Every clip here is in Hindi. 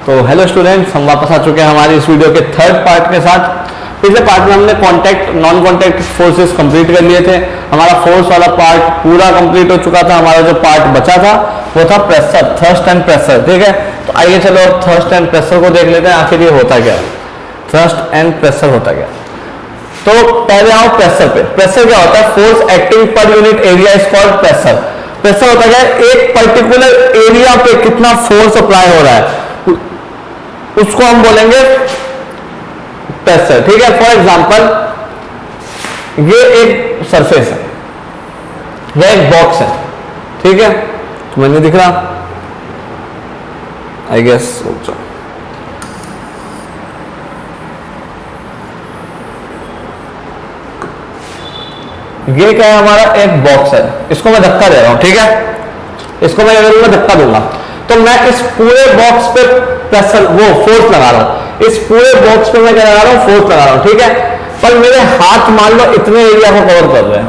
तो हेलो स्टूडेंट्स, हम वापस आ चुके हैं हमारी इस वीडियो के थर्ड पार्ट के साथ। पिछले पार्ट में हमने contact non contact forces complete कर लिए थे। हमारा फोर्स वाला पार्ट पूरा कंप्लीट हो चुका था। हमारा जो पार्ट बचा था वो था प्रेशर, थ्रस्ट एंड प्रेशर। ठीक है, तो आइए चलो थ्रस्ट एंड प्रेशर को देख लेते हैं, आखिर ये होता क्या है, थ्रस्ट एंड प्रेशर होता क्या। तो पहले आओ प्रेशर पे। प्रेशर क्या होता है? Force acting per unit area is called pressure. Pressure होता क्या है? एक पर्टिकुलर एरिया पे कितना फोर्स अप्लाई हो रहा है उसको हम बोलेंगे प्रेशर। ठीक है, फॉर एग्जांपल ये एक सरफेस है, यह एक बॉक्स है। ठीक है, तुम्हें नहीं दिख रहा आई गेस। ये क्या है? हमारा एक बॉक्स है, इसको मैं धक्का दे रहा हूं। ठीक है, इसको मैं अगर धक्का दूंगा तो मैं इस पूरे बॉक्स पे प्रेशर वो फोर्स लगा रहा हूं। इस पूरे बॉक्स पे मैं क्या लगा रहा हूं? फोर्स लगा रहा हूं। ठीक है, पर मेरे हाथ मान लो इतने एरिया को कवर कर रहे हैं,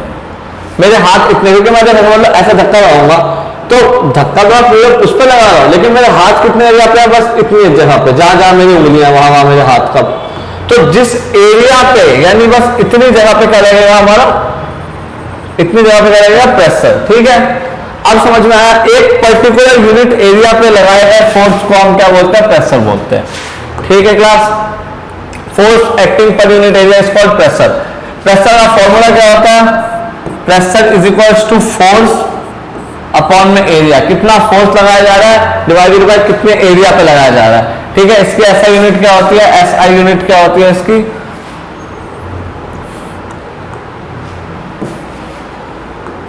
मेरे हाथ इतने, क्योंकि मैं जब मतलब ऐसा धक्का लगाऊंगा तो धक्का तो पूरे उस पर लगा रहा हूं, लेकिन मेरे हाथ कितने एरिया पे है? बस इतनी जगह पे, जहां जहां मेरी उंगलियां वहां वहां मेरे हाथ का। तो जिस एरिया पे, यानी बस इतनी जगह पे क्या लगेगा हमारा? इतनी जगह पे क्या लगेगा? प्रेशर। ठीक है, अब समझ में आया। एक पर्टिकुलर यूनिट एरिया पे लगाए गए फोर्स को हम क्या बोलते हैं? प्रेशर बोलते हैं। ठीक है class, force acting per unit area is called pressure. Pressure का फॉर्मूला क्या होता है? Pressure is equals to force upon में एरिया। कितना फोर्स लगाया जा रहा है डिवाइडेड बाय कितने एरिया पे लगाया जा रहा है। ठीक है, इसकी एसआई यूनिट क्या होती है? एसआई यूनिट क्या होती है इसकी?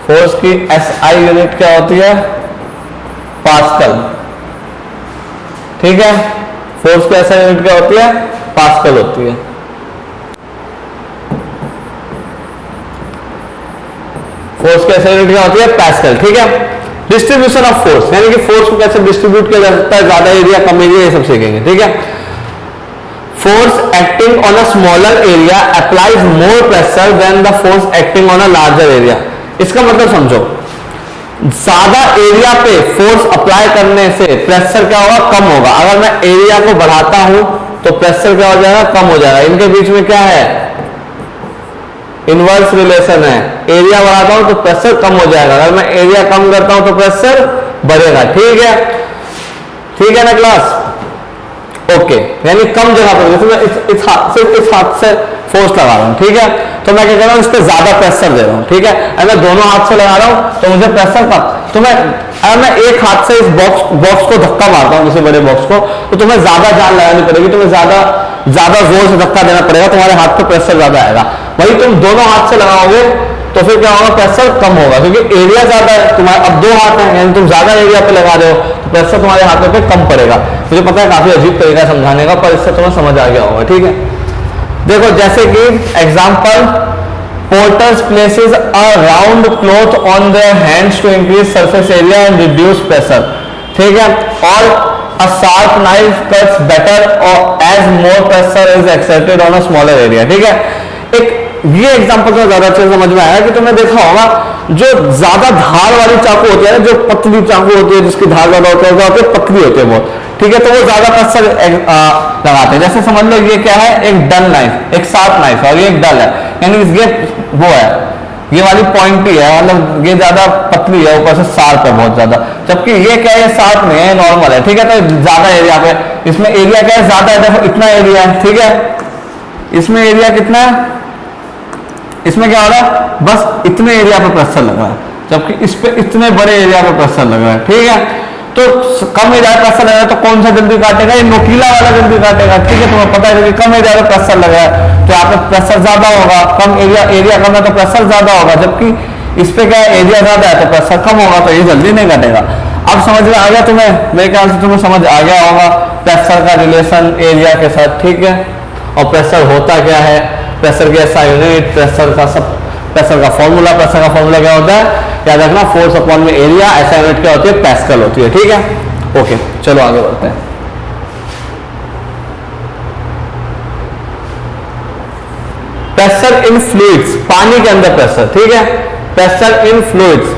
फोर्स की एसआई यूनिट क्या होती है? पास्कल। ठीक है, फोर्स की एसआई यूनिट क्या होती है? पास्कल होती है। फोर्स की एसआई यूनिट क्या होती है? पास्कल। ठीक है, डिस्ट्रीब्यूशन ऑफ फोर्स, यानी कि फोर्स को कैसे डिस्ट्रीब्यूट किया जा सकता है, ज्यादा एरिया कम एरिया, ये सब सीखेंगे। ठीक है, force acting on a smaller area applies more pressure than the force acting on a larger area. इसका मतलब समझो, ज्यादा एरिया पे फोर्स अप्लाई करने से प्रेशर क्या होगा? कम होगा। अगर मैं एरिया को बढ़ाता हूं तो प्रेशर क्या हो जाएगा? कम हो जाएगा। इनके बीच में क्या है? इनवर्स रिलेशन है। एरिया बढ़ाता हूं तो प्रेशर कम हो जाएगा, अगर मैं एरिया कम करता हूं तो प्रेशर बढ़ेगा। ठीक है, ठीक है ना क्लास? ओके, यानी कम जगह पर, जैसे मैं सिर्फ इस हाथ से फोर्स लगा रहा हूं। ठीक है, तो मैं क्या कर रहा हूं? इस पर ज्यादा प्रेशर दे रहा हूं। ठीक है, अगर मैं दोनों हाथ से लगा रहा हूं तो मुझे प्रेशर कम, तो अगर मैं एक हाथ से इस बॉक्स को धक्का मारता हूं, किसी बड़े बॉक्स को, तो तुम्हें ज्यादा जान लगानी पड़ेगी, तुम्हें ज्यादा जोर से धक्का देना पड़ेगा, तुम्हारे हाथ पे प्रेशर ज्यादा आएगा। वही तुम दोनों हाथ से लगाओगे तो फिर क्या होगा? प्रेशर कम होगा, क्योंकि एरिया ज्यादा है तुम्हारे। अब दो हाथ हैं, यानी तुम ज्यादा एरिया पे लगा रहे हो तो प्रेशर तुम्हारे हाथों पे कम पड़ेगा। मुझे पता है काफी अजीब तरीका समझाने का, पर इससे तुम्हें समझ आ गया होगा। ठीक है, देखो जैसे कि example, porters places a round cloth on their hands to increase surface area and reduce pressure. ठीक है, और a sharp knife cuts better or as more pressure is exerted on a smaller area। ठीक है, एक ये एग्जांपल तो ज्यादा अच्छे समझ में आया कि तुमने देखा होगा जो ज्यादा धार वाली चाकू होती है, जो पतली चाकू होती है जिसकी धार ज्यादा होती है, पतली होती है बहुत। ठीक है, तो वो ज्यादा प्रेशर लगाते हैं। जैसे समझ लो ये क्या है? एक डल नाइफ, एक शार्प नाइफ है, और ये एक डल है, यानी ये वो है, ये वाली पॉइंटी है, मतलब ये ज्यादा पतली है, ऊपर से शार्प है बहुत ज्यादा, जबकि ये क्या है? शार्प नहीं है, नॉर्मल है। ठीक है, तो ज्यादा एरिया पे, इसमें एरिया क्या है? ज्यादा है, देखो इतना एरिया है। ठीक है, इसमें एरिया कितना है? इसमें क्या हो रहा है? बस इतने एरिया पे प्रेशर लग रहा है, जबकि इस पे इतने बड़े एरिया पे प्रेशर लग रहा है। ठीक है, तो कम एरिया पे प्रेशर लग रहा है तो कौन सा जल्दी काटेगा? ये नोकीला वाला जल्दी काटेगा। ठीक है, तुम्हें पता है कि कम एरिया पे प्रेशर लग रहा है तो यहाँ पे प्रेशर ज्यादा होगा, कम एरिया कम है तो प्रेशर ज्यादा होगा, जबकि इस पे क्या है? एरिया ज्यादा है तो प्रेशर कम होगा, तो ये जल्दी नहीं काटेगा। अब समझ में आ गया तुम्हें? मेरे ख्याल से तुम्हें समझ आ गया होगा प्रेशर का रिलेशन एरिया के साथ। ठीक है, और प्रेशर होता क्या है, प्रेशर की एसआई यूनिट, प्रेशर का फॉर्मूला क्या होता है? याद रखना, फोर्स अपॉन में एरिया, एसआई यूनिट क्या होती है? पास्कल होती है। ठीक है, ओके, चलो आगे बढ़ते हैं। प्रेशर इन फ्लूइड्स, पानी के अंदर प्रेशर। ठीक है, प्रेशर इन फ्लूइड्स।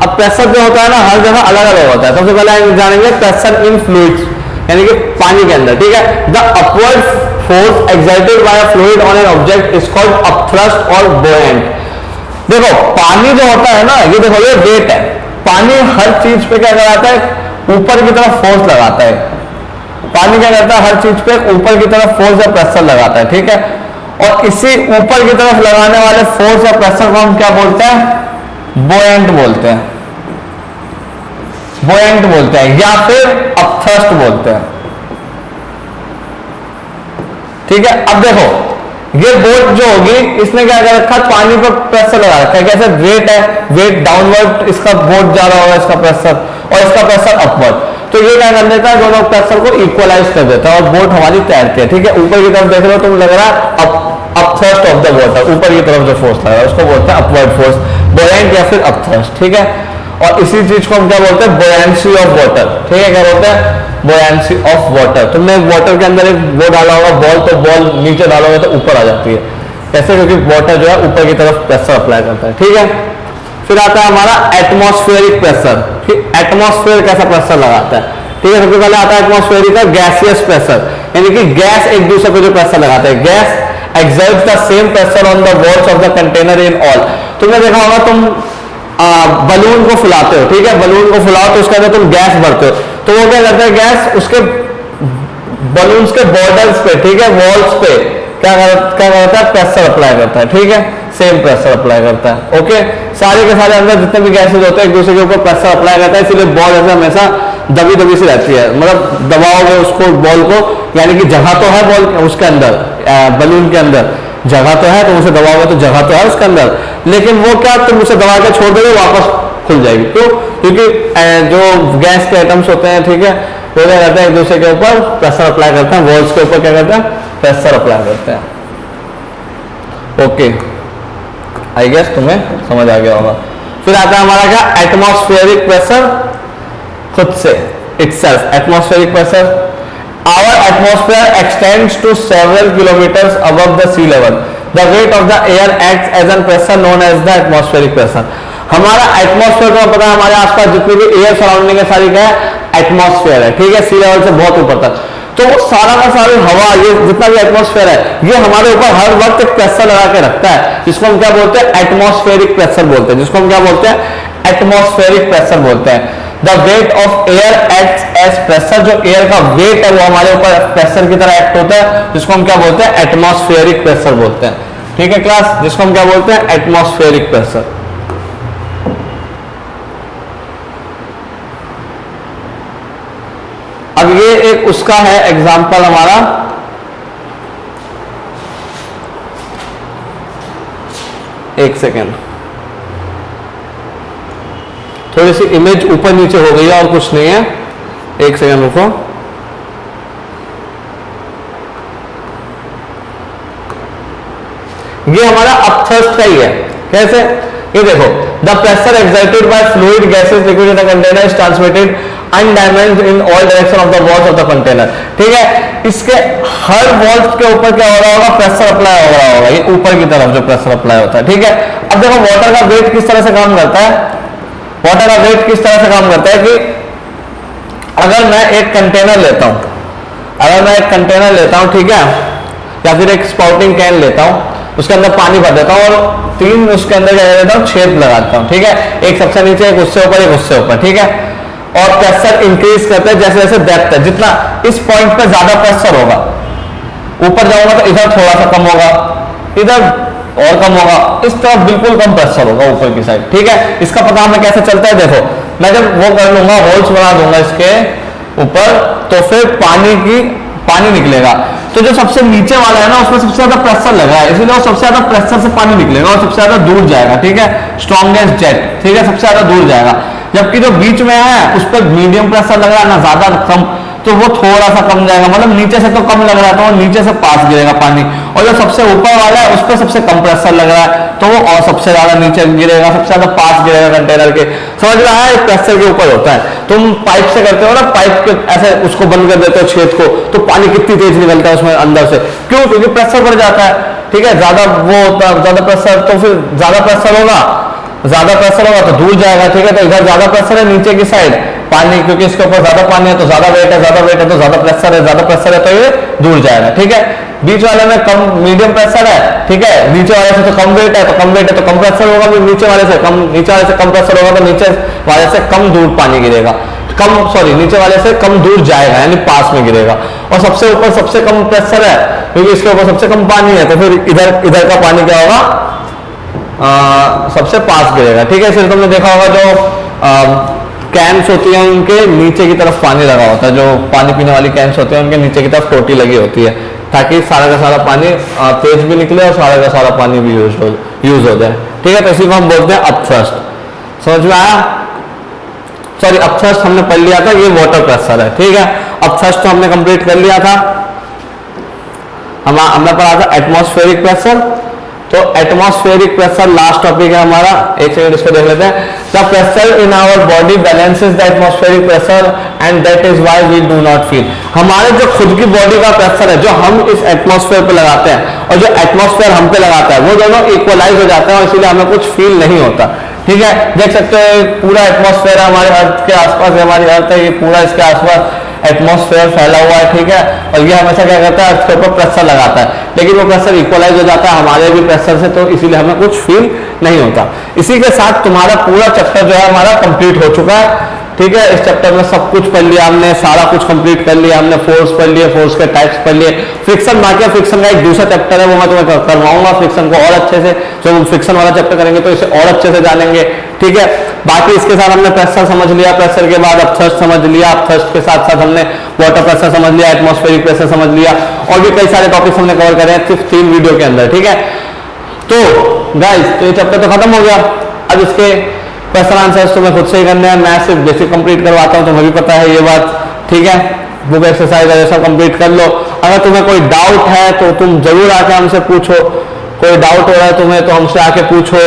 अब प्रेशर जो होता है ना, हर जगह अलग अलग होता है। सबसे पहले हम जानेंगे प्रेशर इन फ्लूइड्स, यानी कि पानी के अंदर, ठीक है। The upward force exerted by a fluid on an object is called upthrust और बुओयंट। देखो पानी जो होता है ना, ये देखो ये वेट है, पानी हर चीज पे क्या कराता है, ऊपर की तरफ फोर्स लगाता है। पानी क्या करता है, हर चीज पे ऊपर की तरफ फोर्स या प्रेशर लगाता है, ठीक है। और इसी ऊपर की तरफ लगाने वाले फोर्स या प्रेशर को हम क्या बोलते हैं, बुओयंट बोलते हैं, बुओयंट बोलते हैं या फिर अपथ्रस्ट बोलते हैं, ठीक है। अब देखो ये बोट जो होगी, इसने क्या कर रखा है, पानी पर प्रेशर लगा रखा है, कैसे, वेट है, वेट डाउनवर्ड इसका बोट जा रहा होगा इसका प्रेशर, और इसका प्रेशर अपवर्ड, तो ये क्या कर देता है, दोनों प्रेशर को इक्वलाइज कर देता है और बोट हमारी तैरती है, ठीक है। ऊपर की तरफ देख रहे हो तुम, लग रहा है अपथ्रस्ट ऑफ द वाटर, ऊपर की तरफ जो फोर्स लग रहा है उसको बोलते हैं अपवर्ड फोर्स, बुओयंट या फिर अपथ्रस्ट, ठीक है। और इसी चीज को हम क्या बोलते हैं, बुओयंसी ऑफ वाटर, ठीक है। क्या बोलते हैं, बुओयंसी ऑफ वाटर। तुमने वाटर के अंदर एक वो डाला होगा बॉल, तो बॉल नीचे डालोगे तो ऊपर आ जाती है, कैसे, क्योंकि वाटर जो है ऊपर की तरफ प्रेशर अप्लाई करता है, ठीक है। फिर आता है हमारा एटमॉस्फेरिक प्रेशर, ठीक। एटमॉस्फेयर कैसा प्रेशर लगाता है, ठीक है। सबसे पहले आता है एटमॉस्फेरिक का गैसियस प्रेशर, यानी कि गैस एक दूसरे पे जो प्रेशर लगाते हैं, gas exerts the same pressure on the walls of the container in all। तुमने देखा होगा, तुम बलून को फुलाते हो, ठीक है, बलून को फुलाओ तो उसके अंदर तुम गैस भरते हो, तो वो क्या करता है, गैस उसके बलून्स के बॉर्डर्स पे, ठीक है, वॉल्स पे क्या करता है, प्रेशर अप्लाई करता है, ठीक है, सेम प्रेशर अप्लाई करता है, ओके। सारे के सारे अंदर जितने भी गैसेज होते हैं एक दूसरे के ऊपर प्रेशर अप्लाई करता है, इसलिए बॉल ऐसा हमेशा दबी दबी सी रहती है, मतलब दबाओगे उसको बॉल को, यानी कि जगह तो है बॉल उसके अंदर, बलून के अंदर जगह तो है, तुम उसे दबाओगे तो जगह तो है उसके अंदर, लेकिन वो क्या, तुम उसे दबा के छोड़ दोगे वापस खुल जाएगी, तो क्योंकि जो गैस के आइटम्स होते हैं, ठीक है, वो क्या करते हैं, एक दूसरे के ऊपर प्रेशर अप्लाई करते हैं, वॉल्स के ऊपर क्या करते हैं, प्रेशर अप्लाई करते हैं, ओके। आई गेस तुम्हें समझ आ गया होगा। फिर आता है हमारा क्या, एटमॉस्फेरिक प्रेशर खुद से, itself, atmospheric pressure. Our atmosphere extends to several kilometers above the sea level. The weight of the air acts as a pressure known as the atmospheric pressure. हमारा एटमॉस्फेयर को पता है, हमारे आसपास जितनी भी एयर सराउंडिंग है सारी क्या है, एटमॉस्फेयर है, ठीक है, सी लेवल से बहुत ऊपर तक, तो वो सारा का सारी हवा, ये जितना भी एटमॉस्फेयर है, ये हमारे ऊपर हर वक्त एक प्रेशर लगा के रखता है, जिसको हम क्या बोलते हैं, एटमॉस्फेरिक प्रेशर बोलते हैं, जिसको हम क्या बोलते हैं, एटमॉस्फेरिक प्रेशर बोलते हैं। The weight of air acts as pressure, जो एयर का वेट है वो हमारे ऊपर प्रेशर की तरह एक्ट होता है, जिसको हम क्या बोलते हैं, एटमॉस्फेरिक प्रेशर बोलते हैं, ठीक है क्लास, जिसको हम क्या बोलते हैं, एटमॉस्फेरिक प्रेशर। अब ये एक उसका है एग्जांपल हमारा, एक सेकेंड, थोड़ी सी इमेज ऊपर नीचे हो गई है और कुछ नहीं है, एक सेकेंड रुको। ये हमारा अपथ्रस्ट का ही है, कैसे, ये देखो, the pressure exerted by fluid gases liquid in the container is transmitted undiminished in all direction of the walls of the container, ठीक है। इसके हर वॉल्स के ऊपर क्या हो रहा होगा, प्रेशर अप्लाई हो रहा होगा, ये ऊपर की तरफ जो प्रेशर अप्लाई होता है, ठीक है। अब देखो वाटर का वेट किस तरह से काम करता है, वाटर का वेट किस तरह से काम करता है कि अगर मैं एक कंटेनर लेता हूं, अगर मैं एक कंटेनर लेता हूं, ठीक है, या फिर एक स्पाउटिंग कैन लेता हूं, उसके अंदर पानी भर देता हूं और 3 उसके अंदर क्या देता हूं, छेद लगा देता हूं, ठीक है, एक सबसे नीचे, एक उससे ऊपर, एक उससे ऊपर, ठीक है। और प्रेशर इंक्रीज करते हैं जैसे जैसे डेप्थ है, जितना इस पॉइंट पे ज्यादा प्रेशर होगा, ऊपर जाऊंगा तो इधर थोड़ा सा कम होगा, इधर और कम होगा, इस तरफ बिल्कुल कम प्रेशर होगा ऊपर की साइड, ठीक है। इसका पता हमें कैसे चलता है, देखो मैं जब वो कर लूंगा, होल्स बना दूंगा इसके ऊपर, तो फिर पानी निकलेगा, तो जो सबसे नीचे वाला है ना उसमें सबसे ज्यादा प्रेशर लगा है, इसलिए वो सबसे ज्यादा प्रेशर से पानी निकलेगा और सबसे ज्यादा दूर जाएगा, ठीक है, स्ट्रॉन्गेस्ट जेट, ठीक है, सबसे ज्यादा दूर जाएगा। जबकि जो बीच में है उस पर मीडियम प्रेशर लग रहा है, ना ज्यादा कम, तो वो थोड़ा सा कम जाएगा, मतलब नीचे से तो कम लग रहा है तो वो नीचे से पास गिरेगा पानी, और जो सबसे ऊपर वाला है उस पर सबसे कम प्रेशर लग रहा है तो वो और सबसे ज्यादा नीचे गिरेगा, सबसे ज्यादा पास गिरेगा कंटेनर के, समझ रहा है, प्रेशर के ऊपर होता है। तुम पाइप से करते हो ना, पाइप के ऐसे उसको बंद कर देते हो छेद को, तो पानी कितनी तेज निकलता है उसमें अंदर से, क्यों, क्योंकि प्रेशर बढ़ जाता है, ठीक है, ज्यादा वो होता है, ज्यादा प्रेशर, तो फिर ज्यादा प्रेशर होगा तो दूर जाएगा, ठीक है, तो इधर ज्यादा प्रेशर है नीचे की साइड, पानी, क्योंकि इसके ऊपर ज्यादा पानी है तो ज्यादा वेट है, ज्यादा वेट है तो ज्यादा प्रेशर है, ज्यादा प्रेशर है तो ये दूर जाएगा। ठीक है, बीच वाले में कम मीडियम प्रेशर है, ठीक है, नीचे वाले से तो कम वेट है, तो कम वेट है तो कम प्रेशर होगा, नीचे वाले से कम प्रेशर होगा तो नीचे वाले से कम दूर पानी गिरेगा, नीचे वाले से कम दूर जाएगा, यानी पास में गिरेगा। और सबसे ऊपर सबसे कम प्रेशर है क्योंकि इसके ऊपर सबसे कम पानी है, तो फिर इधर का पानी क्या होगा, सबसे पास गिरेगा। ठीक है, फिर तुमने देखा होगा जो कैंस होती है उनके नीचे की तरफ पानी लगा होता है, जो पानी पीने वाली कैंस होती है उनके नीचे की तरफ टोटी लगी होती है, ताकि सारा का सारा पानी तेज भी निकले और सारा का सारा पानी भी यूज हो जाए। ठीक है, तो इसी को हम बोलते हैं अपथ्रस्ट। समझ में आया? सॉरी, अपथ्रस्ट हमने पढ़ लिया था, ये वाटर प्रेशर है। ठीक है, अपथ्रस्ट तो हमने कंप्लीट कर लिया था। हमने पढ़ा था एटमॉस्फेरिक प्रेशर। तो एटमॉस्फेरिक प्रेशर लास्ट टॉपिक है हमारा, एक सेकंड इसको देख लेते हैं। The pressure in our body balances the atmospheric pressure and that is why we do not feel. हमारे जो खुद की बॉडी का प्रेशर है जो हम इस एटमॉस्फेयर पे लगाते हैं और जो एटमॉस्फेयर हम पे लगाता है, वो दोनों इक्वलाइज हो जाते हैं और इसीलिए हमें कुछ फील नहीं होता। ठीक है, देख सकते हो पूरा एटमॉस्फेयर हमारे अर्थ के आसपास, हमारी अर्थ है ये पूरा, इसके आसपास एटमॉस्फेयर फैला हुआ है। ठीक है, और ये हमेशा क्या करता है, अर्थ के ऊपर प्रेशर लगाता है, लेकिन वो प्रेशर इक्वलाइज हो जाता है हमारे भी प्रेशर से, तो इसीलिए हमें कुछ फील नहीं होता। इसी के साथ तुम्हारा पूरा चैप्टर जो है हमारा कंप्लीट हो चुका है। ठीक है, इस चैप्टर में सब कुछ पढ़ लिया हमने, सारा कुछ कंप्लीट कर लिया हमने, फोर्स पढ़ लिए, फोर्स के टाइप्स पढ़ लिए, फ्रिक्शन बाकी है, फ्रिक्शन का एक दूसरा चैप्टर है वो मैं तुम्हें करवाऊंगा, फ्रिक्शन को और अच्छे से, जब हम फ्रिक्शन वाला चैप्टर करेंगे तो इसे और अच्छे से जानेंगे। ठीक है, बाकी इसके साथ हमने प्रेशर समझ लिया, प्रेशर के बाद अपथ्रस्ट समझ लिया, अपथ्रस्ट के साथ साथ हमने वाटर प्रेशर समझ लिया, एटमॉस्फेरिक प्रेशर समझ लिया, और भी कई सारे टॉपिक्स हमने कवर करे हैं सिर्फ 3 वीडियो के अंदर। ठीक है, तो गाइस तो ये चैप्टर तो खत्म हो गया। अब इसके क्वेश्चन आंसर्स तुम्हें खुद से ही करने हैं, मैं सिर्फ बेसिक कंप्लीट करवाता हूं, तुम्हें भी पता है ये बात। ठीक है, बुक एक्सरसाइज है सब कंप्लीट कर लो। अगर तुम्हें कोई डाउट है तो तुम जरूर आके हमसे पूछो, कोई डाउट हो रहा है तुम्हें तो हमसे आके पूछो,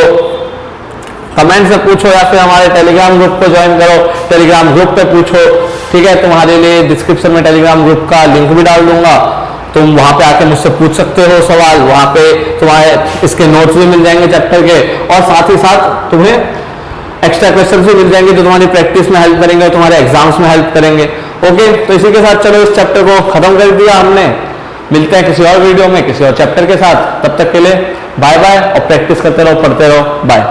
कमेंट से पूछो, या फिर हमारे टेलीग्राम ग्रुप को ज्वाइन करो, टेलीग्राम ग्रुप पे पूछो। ठीक है, तुम्हारे लिए डिस्क्रिप्शन में टेलीग्राम ग्रुप का लिंक भी डाल दूंगा, तुम वहां पे आके मुझसे पूछ सकते हो सवाल, वहां पे तुम्हारे इसके नोट्स भी मिल जाएंगे चैप्टर के, और साथ ही साथ तुम्हें एक्स्ट्रा क्वेश्चन भी मिल जाएंगे जो तुम्हारी प्रैक्टिस में हेल्प करेंगे और तुम्हारे एग्जाम्स में हेल्प करेंगे। ओके, तो इसी के साथ चलो इस चैप्टर को खत्म कर दिया हमने। मिलते हैं किसी और वीडियो में किसी और चैप्टर के साथ, तब तक के लिए बाय बाय, और प्रैक्टिस करते रहो, पढ़ते रहो, बाय।